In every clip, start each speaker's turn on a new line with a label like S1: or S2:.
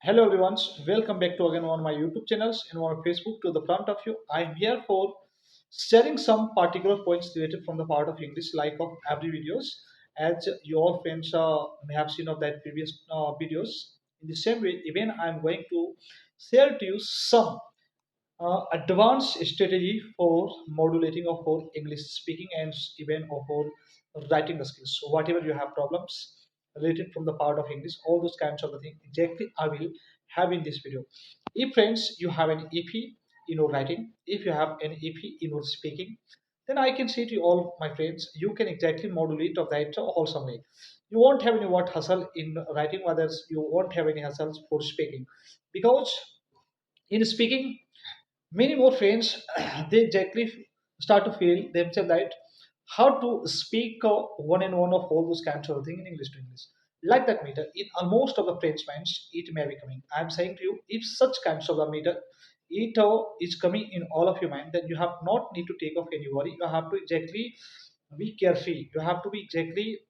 S1: Hello everyone, welcome back to again on my YouTube channels and on Facebook to the front of you. I am here for sharing some particular points related from the part of English like of every videos as your friends may have seen of that previous videos. In the same way, even I am going to share to you some advanced strategy for modulating of for English speaking and even of for writing the skills. So whatever you have problems related from the part of English, all those kinds of the thing exactly I will have in this video. If friends you have an EP in your writing, if you have an EP in your speaking, then I can say to you all my friends, you can exactly modulate of that wholesome way. You won't have any what hustle in writing, others you won't have any hustles for speaking because in speaking many more friends they exactly start to feel themselves that how to speak one and one of all those kinds of things in English to English. Like that meter, in almost of the French minds, it may be coming. I'm saying to you, if such kinds of the meter, it is coming in all of your mind, then you have not need to take off any worry. You have to exactly be careful. You have to be exactly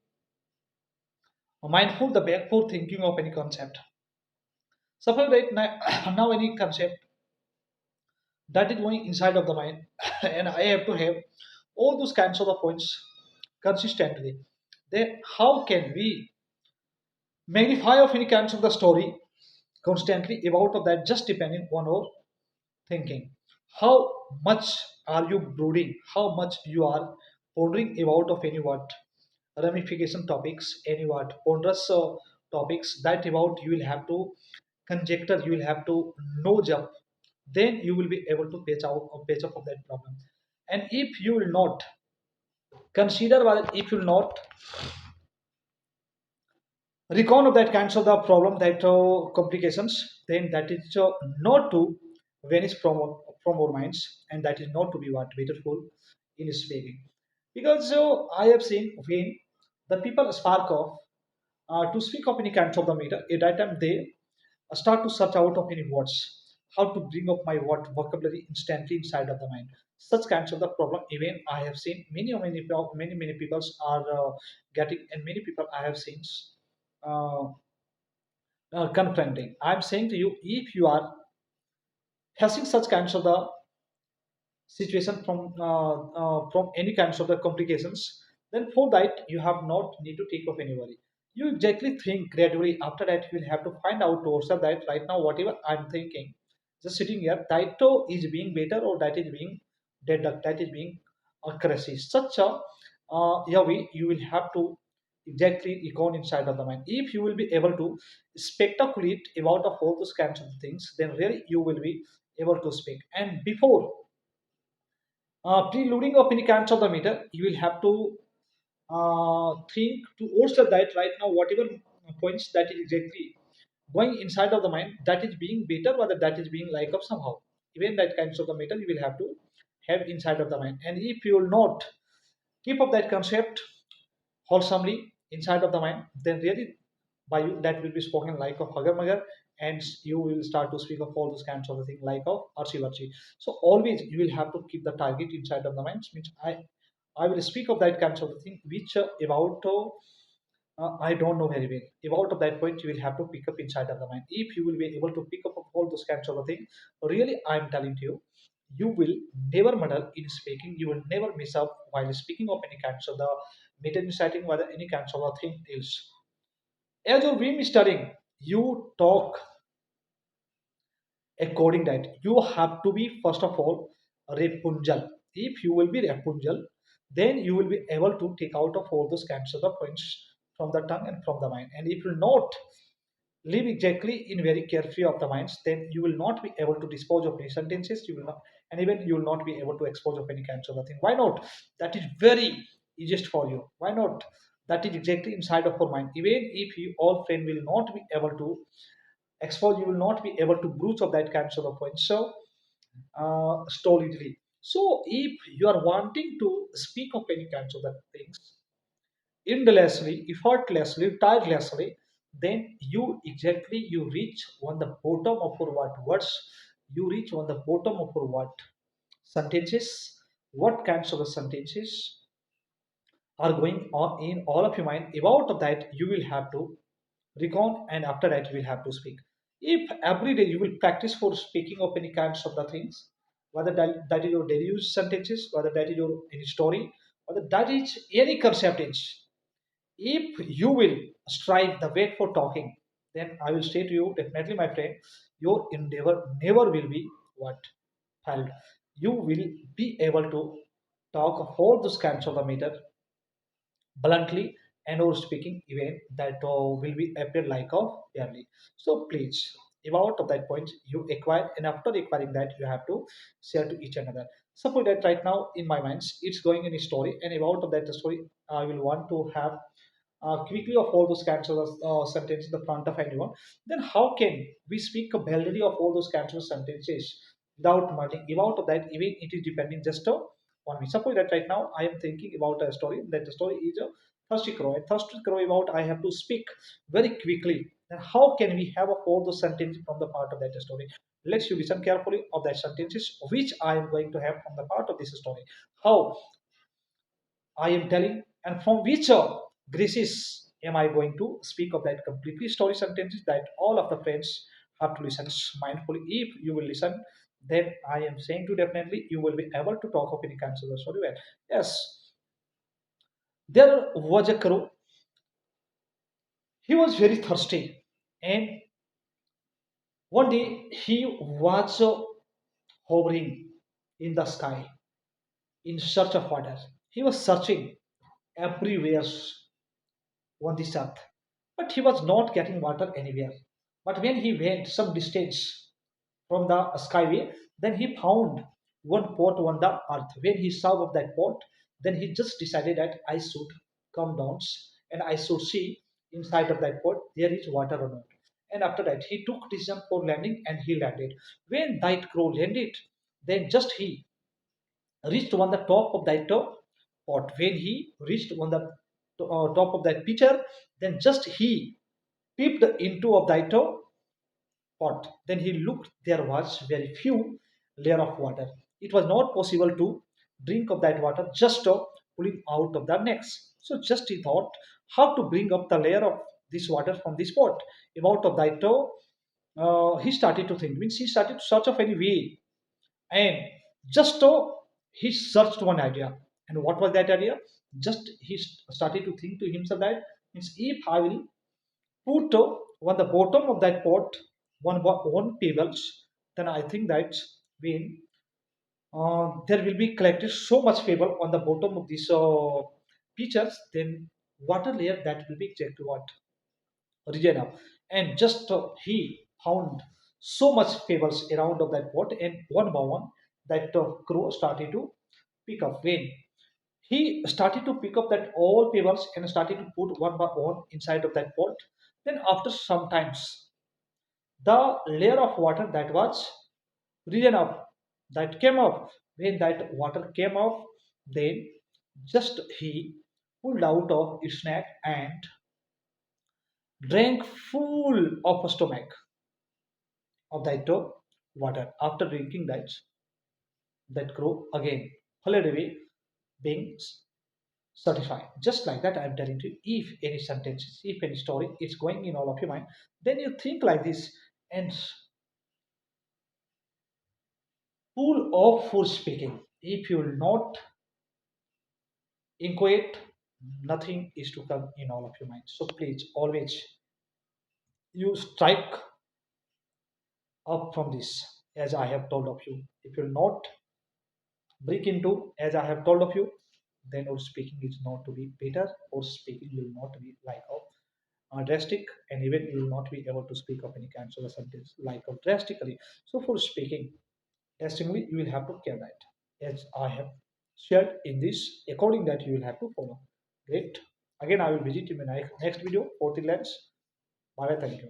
S1: mindful, the backward thinking of any concept. Suppose right now, now any concept that is going inside of the mind and I have to have all those kinds of the points consistently. Then how can we magnify of any kinds of the story constantly about of that, just depending on our thinking? How much are you brooding, how much you are pondering about of any what ramification topics, any what ponderous topics that about you will have to conjecture, you will have to nose up, then you will be able to patch up of that problem. And if you will not consider, well, if you will not recon of that kinds of the problem, that complications, then that is not to vanish from our minds, and that is not to be what beautiful in speaking. Because I have seen when the people spark off to speak of any kinds of the matter, at that time they start to search out of any words, how to bring up my what vocabulary instantly inside of the mind. Such kinds of the problem, even I have seen many people are getting, and many people I have seen uh, confronting. I'm saying to you, if you are facing such kinds of the situation from any kinds of the complications, then for that you have not need to take off any worry. You exactly think gradually. After that, you will have to find out to yourself that right now whatever I'm thinking, just sitting here, that is being better or that is being deduct, that is being crazy. Such a yeah, way you will have to exactly econ inside of the mind. If you will be able to speculate about of all those kinds of things, then really you will be able to speak. And before preluding of any kinds of the meter, you will have to think to also that right now whatever points that is exactly going inside of the mind, that is being better, whether that is being like of somehow, even that kinds of the meter you will have to have inside of the mind. And if you will not keep up that concept wholesomely inside of the mind, then really by you that will be spoken like of Hagar Magar, and you will start to speak of all those kinds of the thing like of Archie Varchi. So always you will have to keep the target inside of the mind. Means I will speak of that kinds of the thing which about I don't know very well. About of that point, you will have to pick up inside of the mind. If you will be able to pick up of all those kinds of the thing, really, I am telling you, you will never muddle in speaking. You will never miss out while speaking of any kinds of the meta inciting, whether any kinds of the thing is. As your dream is studying, you talk according that. You have to be first of all Rapunzel. If you will be Rapunzel, then you will be able to take out of all those kinds of the points from the tongue and from the mind. And if you will not live exactly in very carefree of the minds, then you will not be able to dispose of any sentences. You will not, and even you will not be able to expose of any kinds of the thing. Why not? That is very easiest for you. Why not? That is exactly inside of your mind. Even if you all friend will not be able to expose, you will not be able to bruise of that kinds of the points. So stolidly. So if you are wanting to speak of any kinds of that things, endlessly, effortlessly, tirelessly, then you exactly you reach on the bottom of your what words, you reach on the bottom of your what sentences, what kinds of the sentences are going on in all of your mind. About that, you will have to recon, and after that, you will have to speak. If every day you will practice for speaking of any kinds of the things, whether that is your daily use sentences, whether that is your any story, whether that is any concept is, if you will strive the way for talking, then I will say to you, definitely, my friend, your endeavor never will be what held. You will be able to talk of all those kinds of the matter bluntly and or speaking even that will be appear like of early. So please, about of that point you acquire, and after acquiring that you have to share to each another. Suppose that right now in my mind it's going in a story, and about of that story I will want to have quickly of all those kinds of sentences in the front of anyone. Then how can we speak a validity of all those kinds of sentences without muddling about of that, even it is depending just on me. Suppose that right now I am thinking about a story, that the story is a thirsty crow. A thirsty crow about I have to speak very quickly. Then how can we have all those sentences from the part of that story? Let's you listen carefully of that sentences which I am going to have from the part of this story. How I am telling, and from which graces am I going to speak of that completely story sentences that all of the friends have to listen mindfully. If you will listen, then I am saying to definitely you will be able to talk of any kinds of the story well. Yes, there was a crow. He was very thirsty, and one day he was hovering in the sky in search of water. He was searching everywhere on this earth, but he was not getting water anywhere. But when he went some distance from the skyway, then he found one pot on the earth. When he saw of that pot, then he just decided that I should come down and I should see inside of that pot there is water or not. And after that, he took decision for landing and he landed. When that crow landed, then just he reached on the top of that pot. When he reached on the top of that pitcher, then just he peeped into of that pot. Then he looked, there was very few layer of water. It was not possible to drink of that water just pulling out of the necks. So just he thought how to bring up the layer of this water from this pot. About of that he started to think, means he started to search of any way, and just he searched one idea. And what was that idea? Just he started to think to himself that means if I will put on the bottom of that pot one pebbles, then I think that when there will be collected so much pebble on the bottom of these pitchers, then water layer that will be exactly what region up. And just he found so much pebbles around of that pot, and one by one that crow started to pick up. When he started to pick up that all pebbles and started to put one by one inside of that pot, then after some times the layer of water that was risen up, that came up. When that water came up, then just he pulled out of his snack and drank full of a stomach of that water. After drinking that, that crow again fled away, being certified. Just like that, I'm telling you, if any sentences, if any story is going in all of your mind, then you think like this and full of full speaking. If you will not inquire, nothing is to come in all of your mind. So please always you strike up from this as I have told of you. If you will not break into as I have told of you, then our speaking is not to be better, or speaking will not be like of drastic, and even you will not be able to speak of any kinds of sentence like of drastically. So for speaking testingly, you will have to care that as I have shared in this. According that you will have to follow. Great. Again, I will visit you in my next video for the lens. Bye. Thank you.